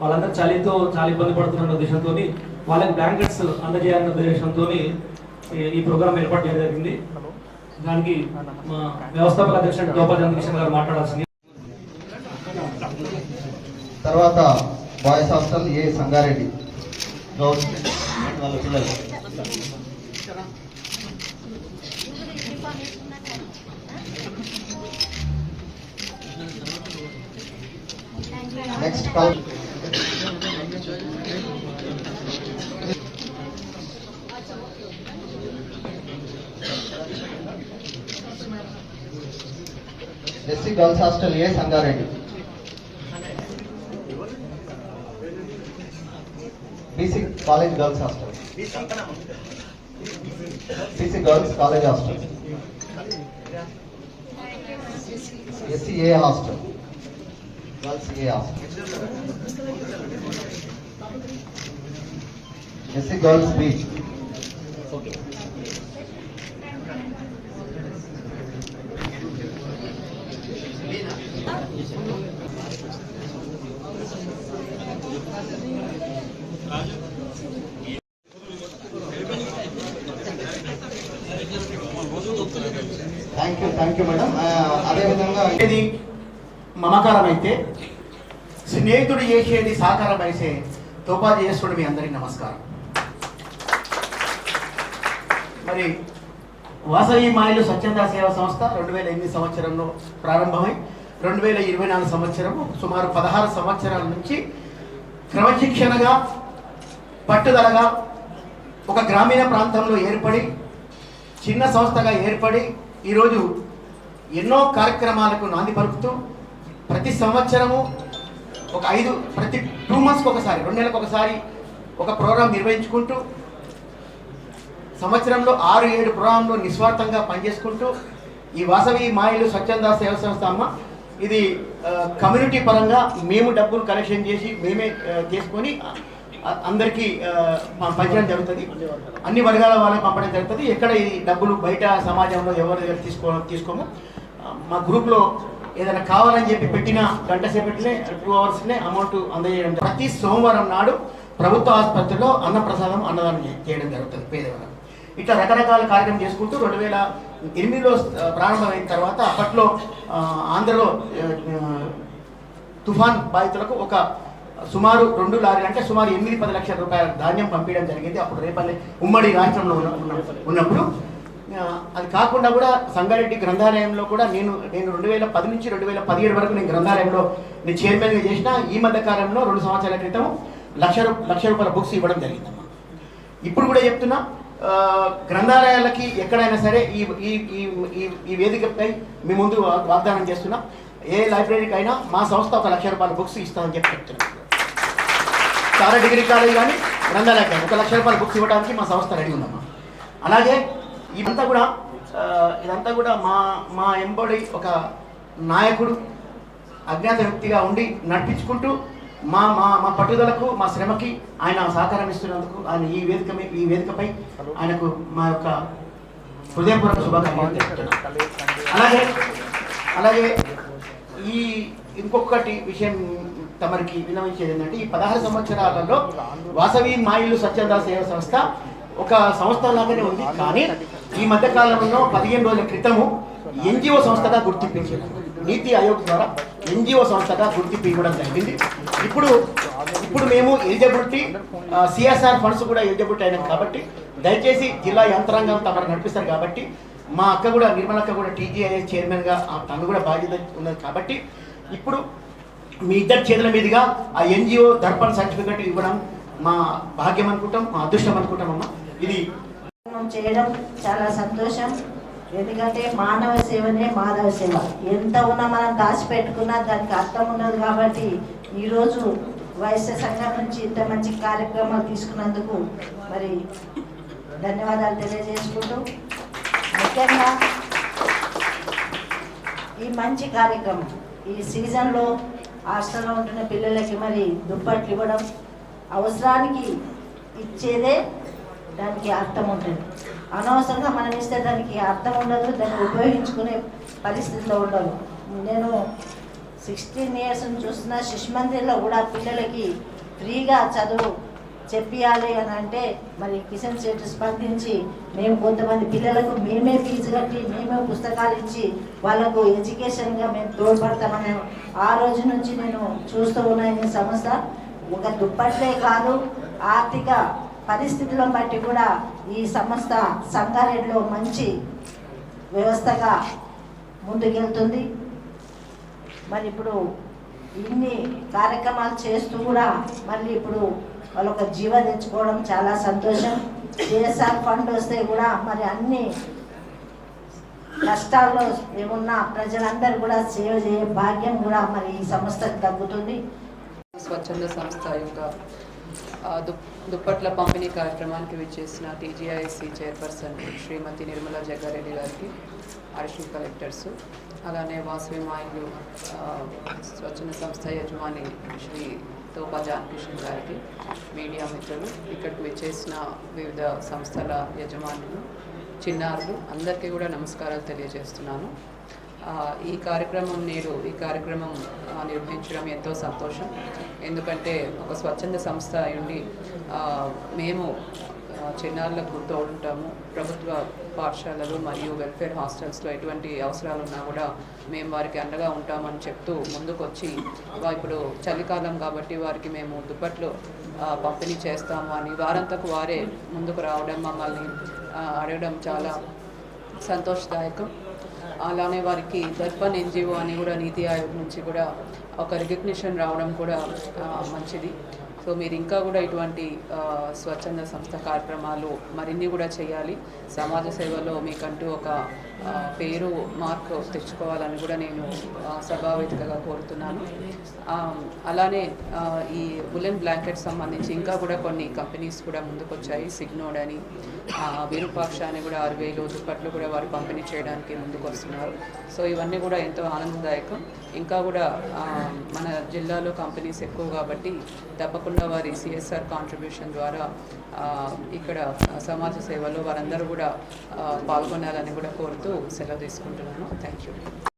వాళ్ళందరూ చలితో చాలా ఇబ్బంది పడుతున్న ఉద్దేశంతో వాళ్ళకి బ్లాంకెట్స్ అందజేయాలన్న ఉద్దేశంతో ఈ ప్రోగ్రాం ఏర్పాటు చేయడం జరిగింది. దానికి మా వ్యవస్థాపక అధ్యక్షుడు గోపాల్ చంద్రకిషన్ గారు మాట్లాడాల్సింది. తర్వాత బాయ్స్ హాస్టల్ ఏ సంగారెడ్డి వాళ్ళ పిల్లలు. Next call SC girls hostel A Sangareddy. BC college girls hostel, BC girls college hostel, SC A hostel, girls A hostel, SC girls B. Thank you madam. అదేవిధంగా ఇది మమకారం అయితే, స్నేహితుడు చేసేది సాకారం అయితే తోపాది చేసుకుని మీ అందరికీ నమస్కారం. మరి వాసవి మాయిలు స్వచ్ఛంద సేవా సంస్థ 2008 సంవత్సరంలో ప్రారంభమై 2024 సంవత్సరం సుమారు 16 సంవత్సరాల నుంచి క్రమశిక్షణగా పట్టుదలగా ఒక గ్రామీణ ప్రాంతంలో ఏర్పడి చిన్న సంస్థగా ఏర్పడి ఈరోజు ఎన్నో కార్యక్రమాలకు నాంది పలుకుతూ ప్రతి సంవత్సరము ప్రతి 2 monthsకి ఒకసారి 2 నెలలకు ఒకసారి ఒక ప్రోగ్రాం నిర్వహించుకుంటూ సంవత్సరంలో 6-7 ప్రోగ్రాంలు నిస్వార్థంగా పనిచేసుకుంటూ ఈ వాసవి మాయిలు స్వచ్ఛంద సేవా సంస్థ అమ్మ ఇది కమ్యూనిటీ పరంగా మేము డబ్బులు కలెక్షన్ చేసి మేమే చేసుకొని అందరికీ పంచడం జరుగుతుంది. అన్ని వర్గాల వాళ్ళకి పంపడం జరుగుతుంది. ఎక్కడ ఈ డబ్బులు బయట సమాజంలో ఎవరి దగ్గర తీసుకోము. మా గ్రూప్లో ఏదైనా కావాలని చెప్పి పెట్టిన గంట సేపట్లే 2 hours అమౌంట్ అందజేయడం. ప్రతి సోమవారం నాడు ప్రభుత్వ ఆసుపత్రిలో అన్నప్రసాదం అన్నదానం చేయడం జరుగుతుంది పేదవాళ్ళకి. ఇట్లా రకరకాల కార్యక్రమం చేసుకుంటూ 2008లో ప్రారంభమైన తర్వాత అప్పట్లో ఆంధ్రలో తుఫాన్ బాధితులకు ఒక సుమారు 2 లారీలు అంటే సుమారు 8-10 లక్షల రూపాయల ధాన్యం పంపించడం జరిగింది. అప్పుడు రేపల్లి ఉమ్మడి రాష్ట్రంలో ఉన్నప్పుడు అది కాకుండా కూడా సంగారెడ్డి గ్రంథాలయంలో కూడా నేను 2010 నుంచి 2017 వరకు నేను గ్రంథాలయంలో నేను చైర్మన్గా చేసిన. ఈ మధ్య కాలంలో 2 సంవత్సరాల క్రితం లక్ష రూపాయల బుక్స్ ఇవ్వడం జరిగిందమ్మా. ఇప్పుడు కూడా చెప్తున్నా, గ్రంథాలయాలకి ఎక్కడైనా సరే ఈ వేదికపై మీ ముందు వాగ్దానం చేస్తున్నా, ఏ లైబ్రరీకి అయినా మా సంస్థ 1 లక్ష రూపాయల బుక్స్ ఇస్తామని చెప్పి చెప్తున్నాను. చాలా డిగ్రీ కాలేజ్ కానీ గ్రంథాలయాలు కానీ 1 లక్ష రూపాయల బుక్స్ ఇవ్వడానికి మా సంస్థ రెడీ ఉందమ్మా. అలాగే ఇదంతా కూడా మా ఎంబడి ఒక నాయకుడు అజ్ఞాత వ్యక్తిగా ఉండి నడిపించుకుంటూ మా మా మా పట్టుదలకు మా శ్రమకి ఆయన సహకారం ఇస్తున్నందుకు ఆయన ఈ వేదికపై ఆయనకు మా యొక్క హృదయపూర్వక శుభాకాంక్షలు. అలాగే ఇంకొకటి విషయం తమరికి విన్నవించేది ఏంటంటే, ఈ 16 సంవత్సరాలలో వాసవి మాయిలు స్వచ్ఛంద సేవా సంస్థ ఒక సంస్థ లాగానే ఉంది. కానీ ఈ మధ్య కాలంలో 15 రోజుల క్రితము ఎన్జిఓ సంస్థగా గుర్తింపించారు. నీతి ఆయోగ్ ద్వారా ఎన్జిఓ సంస్థగా గుర్తింపు ఇవ్వడం జరిగింది. ఇప్పుడు మేము ఎలిజిబిలిటీ సిఎస్ఆర్ ఫండ్స్ కూడా ఎలిజిబిలిటీ అయినాం కాబట్టి దయచేసి జిల్లా యంత్రాంగం తమరు నడిపిస్తారు కాబట్టి మా అక్క కూడా నిర్మలక్క కూడా టీజీఐఎస్ చైర్మన్గా తను కూడా బాధ్యత ఉన్నది కాబట్టి ఇప్పుడు మీ ఇద్దరి చేతుల మీదుగా ఆ ఎన్జిఓ దర్పణ సర్టిఫికెట్ ఇవ్వడం మా భాగ్యం అనుకుంటాం, మా అదృష్టం అనుకుంటామమ్మా. ఇది చేయడం చాలా సంతోషం. ఎందుకంటే మానవ సేవనే మాధవ సేవ. ఎంత ఉన్నా మనం దాచిపెట్టుకున్నా దానికి అర్థం ఉండదు. కాబట్టి ఈరోజు వైశ్య సంఘం నుంచి ఇంత మంచి కార్యక్రమాలు తీసుకున్నందుకు మరి ధన్యవాదాలు తెలియజేసుకుంటూ, ముఖ్యంగా ఈ మంచి కార్యక్రమం ఈ సీజన్లో హాస్టల్లో ఉంటున్న పిల్లలకి మరి దుప్పట్లు ఇవ్వడం అవసరానికి ఇచ్చేదే దానికి అర్థం ఉంటుంది. అనవసరంగా మనం ఇస్తే దానికి అర్థం ఉండదు, దాన్ని ఉపయోగించుకునే పరిస్థితిలో ఉండదు. నేను 16 years చూస్తున్న శిశు మందిర్లో కూడా పిల్లలకి ఫ్రీగా చదువు చెప్పియాలి అని అంటే మరి కిషన్ శెట్టి స్పందించి మేము కొంతమంది పిల్లలకు మేమే ఫీజు కట్టి మేమే పుస్తకాలు ఇచ్చి వాళ్ళకు ఎడ్యుకేషన్గా మేము తోడ్పడతామని ఆ రోజు నుంచి నేను చూస్తూ ఉన్నాను. ఈ సంస్థ ఒక దుప్పట్లే కాదు, ఆర్థిక పరిస్థితులను బట్టి కూడా ఈ సంస్థ సంగారెడ్డిలో మంచి వ్యవస్థగా ముందుకెళ్తుంది. మరి ఇప్పుడు ఇన్ని కార్యక్రమాలు చేస్తూ కూడా మళ్ళీ ఇప్పుడు వాళ్ళు ఒక జీవ తెచ్చుకోవడం చాలా సంతోషం. సిఎస్ఆర్ ఫండ్ వస్తే కూడా మరి అన్ని కష్టాల్లో ఏమున్నా ప్రజలందరూ కూడా సేవ చేయ భాగ్యం కూడా మరి ఈ సంస్థకు దక్కుతుంది. స్వచ్ఛంద సంస్థ యొక్క దుప్పట్ల పంపిణీ కార్యక్రమానికి విచ్చేసిన టీజీఐసి చైర్పర్సన్ శ్రీమతి నిర్మలా జగ్గారెడ్డి గారికి, అడిషనల్ కలెక్టర్స్, అలానే వాసవి మాయిలు స్వచ్ఛంద సంస్థ యజమాని శ్రీ తోపా జానకిషన్ గారికి, మీడియా మిత్రులు, ఇక్కడికి విచ్చేసిన వివిధ సంస్థల యజమానులు, చిన్నారులు అందరికీ కూడా నమస్కారాలు తెలియజేస్తున్నాను. ఈ కార్యక్రమం నిర్వహించడం ఎంతో సంతోషం. ఎందుకంటే ఒక స్వచ్ఛంద సంస్థ అయ్యుండి మేము చిన్నారులకు తోడుంటాము. ప్రభుత్వ పాఠశాలలు మరియు వెల్ఫేర్ హాస్టల్స్లో ఎటువంటి అవసరాలు ఉన్నా కూడా మేము వారికి అండగా ఉంటామని చెప్తూ ముందుకొచ్చి ఇప్పుడు చలికాలం కాబట్టి వారికి మేము దుప్పట్లు పంపిణీ చేస్తాము అని వారంతకు వారే ముందుకు రావడం, మమ్మల్ని అడగడం చాలా సంతోషదాయకం. అలానే వారికి దర్పణ్ ఎన్జిఓ అని కూడా నీతి ఆయోగ్ నుంచి కూడా ఒక రికగ్నిషన్ రావడం కూడా మంచిది. సో మీరు ఇంకా కూడా ఇటువంటి స్వచ్ఛంద సంస్థ కార్యక్రమాలు మరిన్ని కూడా చేయాలి. సమాజ సేవలో మీకంటూ ఒక పేరు మార్క్ తెచ్చుకోవాలని కూడా నేను సభావేదికగా కోరుతున్నాను. అలానే ఈ ఉలెన్ బ్లాంకెట్ సంబంధించి ఇంకా కూడా కొన్ని కంపెనీస్ కూడా ముందుకొచ్చాయి. సిగ్నోడ్ అని, విరూపాక్ష అని కూడా 6000 దుప్పట్లు కూడా వారు పంపిణీ చేయడానికి ముందుకు వస్తున్నారు. సో ఇవన్నీ కూడా ఎంతో ఆనందదాయకం. ఇంకా కూడా మన జిల్లాలో కంపెనీస్ ఎక్కువ కాబట్టి తప్పకుండా వారి సిఎస్ఆర్ కాంట్రిబ్యూషన్ ద్వారా ఇక్కడ సమాజ సేవలో వారందరూ కూడా పాల్గొనాలని కూడా కోరుతూ సెలవు తీసుకుంటున్నాను. Thank you.